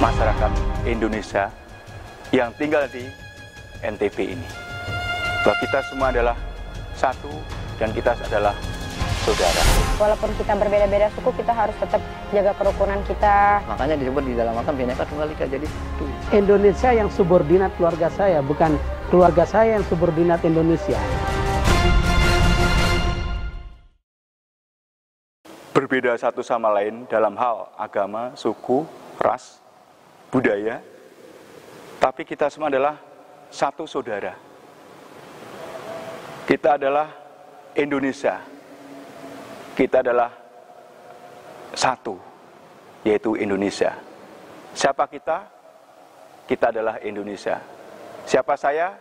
masyarakat Indonesia yang tinggal di NTB ini. Bahwa kita semua adalah satu dan kita adalah saudara. Walaupun kita berbeda-beda suku, kita harus tetap jaga kerukunan kita. Makanya disebut di dalam makam Bhinneka Tunggal Ika, jadi satu. Indonesia yang subordinat keluarga saya, bukan keluarga saya yang subordinat Indonesia. Berbeda satu sama lain dalam hal agama, suku, ras, budaya, tapi kita semua adalah satu saudara. Kita adalah Indonesia. Kita adalah satu, yaitu Indonesia. Siapa kita? Kita adalah Indonesia. Siapa saya?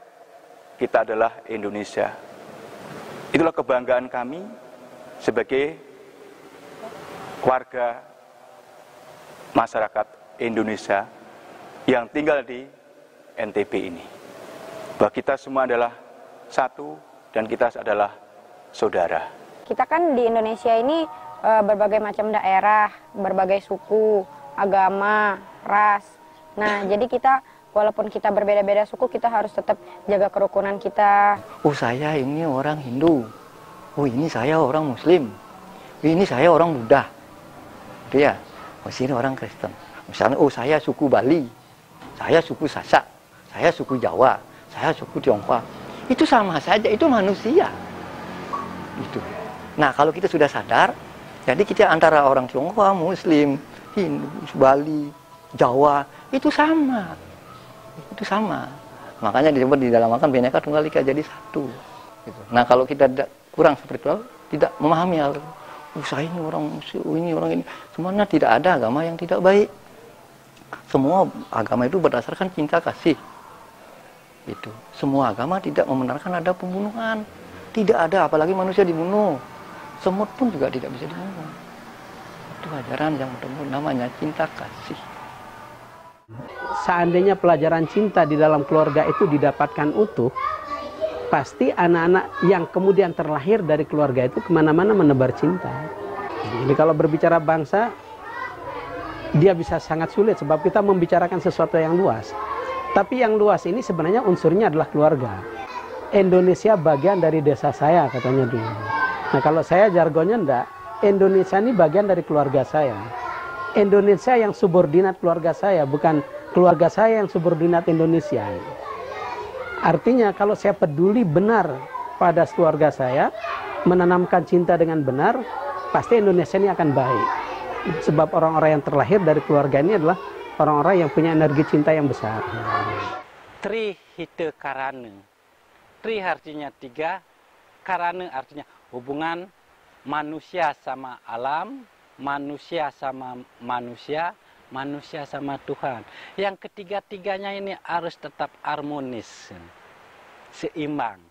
Kita adalah Indonesia. Itulah kebanggaan kami sebagai warga masyarakat Indonesia yang tinggal di NTB ini. Bahwa kita semua adalah satu dan kita adalah saudara. Kita kan di Indonesia ini berbagai macam daerah, berbagai suku, agama, ras. Nah, jadi kita walaupun kita berbeda-beda suku, kita harus tetap jaga kerukunan kita. Oh, saya ini orang Hindu. Oh, ini saya orang Muslim. Ini saya orang Buddha. Gitu ya. Oh, sini orang Kristen. Misalnya, oh saya suku Bali, saya suku Sasak, saya suku Jawa, saya suku Tionghoa. Itu sama saja, itu manusia. Itu. Nah, kalau kita sudah sadar, jadi kita antara orang Tionghoa, Muslim, Hindu, Bali, Jawa, itu sama. Itu sama. Makanya disebut di dalam makam Bhinneka Tunggal Ika, jadi satu. Gitu. Nah, kalau kita kurang seperti itu, tidak memahami hal itu. Saya ini orang Muslim, ini orang ini. Semuanya tidak ada agama yang tidak baik. Semua agama itu berdasarkan cinta kasih. Itu. Semua agama tidak membenarkan ada pembunuhan. Tidak ada, apalagi manusia dibunuh. Semut pun juga tidak bisa dibunuh. Itu ajaran yang namanya cinta kasih. Seandainya pelajaran cinta di dalam keluarga itu didapatkan utuh, pasti anak-anak yang kemudian terlahir dari keluarga itu kemana-mana menebar cinta. Jadi kalau berbicara bangsa, dia bisa sangat sulit sebab kita membicarakan sesuatu yang luas. Tapi yang luas ini sebenarnya unsurnya adalah keluarga. Indonesia bagian dari desa saya, katanya dulu. Nah, kalau saya jargonnya enggak, Indonesia ini bagian dari keluarga saya. Indonesia yang subordinat keluarga saya, bukan keluarga saya yang subordinat Indonesia. Artinya kalau saya peduli benar pada keluarga saya, menanamkan cinta dengan benar, pasti Indonesia ini akan baik. Sebab orang-orang yang terlahir dari keluarga ini adalah orang-orang yang punya energi cinta yang besar. Tri hite karana. Tri artinya tiga, karana artinya hubungan manusia sama alam, manusia sama manusia, manusia sama Tuhan. Yang ketiga-tiganya ini harus tetap harmonis, seimbang.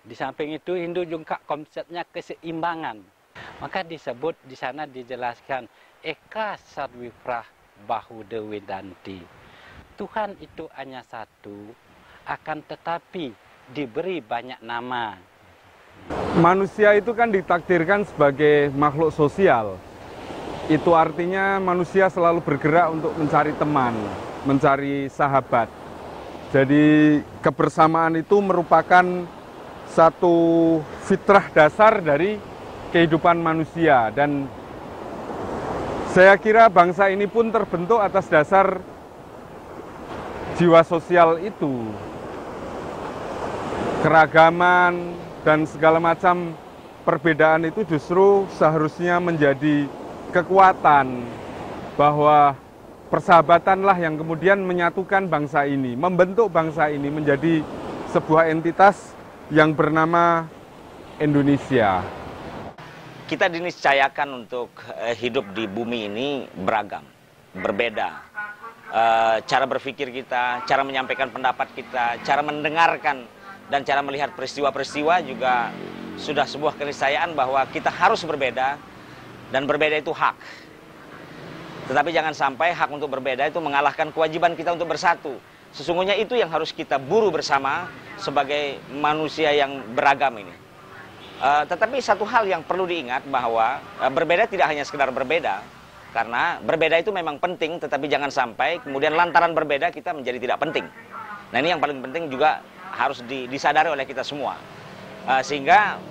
Di samping itu Hindu juga konsepnya keseimbangan. Maka disebut di sana dijelaskan Eka Sarwiprah Bahuda Wedanti. Tuhan itu hanya satu, akan tetapi diberi banyak nama. Manusia itu kan ditakdirkan sebagai makhluk sosial. Itu artinya manusia selalu bergerak untuk mencari teman, mencari sahabat. Jadi kebersamaan itu merupakan satu fitrah dasar dari kehidupan manusia. Dan saya kira bangsa ini pun terbentuk atas dasar jiwa sosial itu. Keragaman dan segala macam perbedaan itu justru seharusnya menjadi kekuatan, bahwa persahabatanlah yang kemudian menyatukan bangsa ini, membentuk bangsa ini menjadi sebuah entitas yang bernama Indonesia. Kita diniscayakan untuk hidup di bumi ini beragam, berbeda. Cara berpikir kita, cara menyampaikan pendapat kita, cara mendengarkan dan cara melihat peristiwa-peristiwa juga sudah sebuah keniscayaan bahwa kita harus berbeda, dan berbeda itu hak. Tetapi jangan sampai hak untuk berbeda itu mengalahkan kewajiban kita untuk bersatu. Sesungguhnya itu yang harus kita buru bersama sebagai manusia yang beragam ini. Tetapi satu hal yang perlu diingat bahwa berbeda tidak hanya sekedar berbeda, Karena berbeda itu memang penting, tetapi jangan sampai kemudian lantaran berbeda kita menjadi tidak penting. Nah, ini yang paling penting juga harus disadari oleh kita semua. Sehingga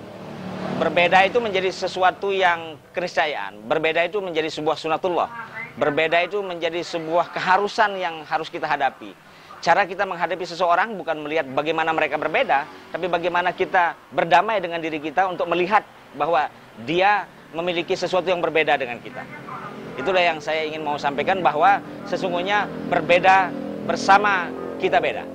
berbeda itu menjadi sesuatu yang keniscayaan. Berbeda itu menjadi sebuah sunatullah. Berbeda itu menjadi sebuah keharusan yang harus kita hadapi. Cara kita menghadapi seseorang bukan melihat bagaimana mereka berbeda, tapi bagaimana kita berdamai dengan diri kita untuk melihat bahwa dia memiliki sesuatu yang berbeda dengan kita. Itulah yang saya ingin mau sampaikan, bahwa sesungguhnya berbeda bersama kita beda.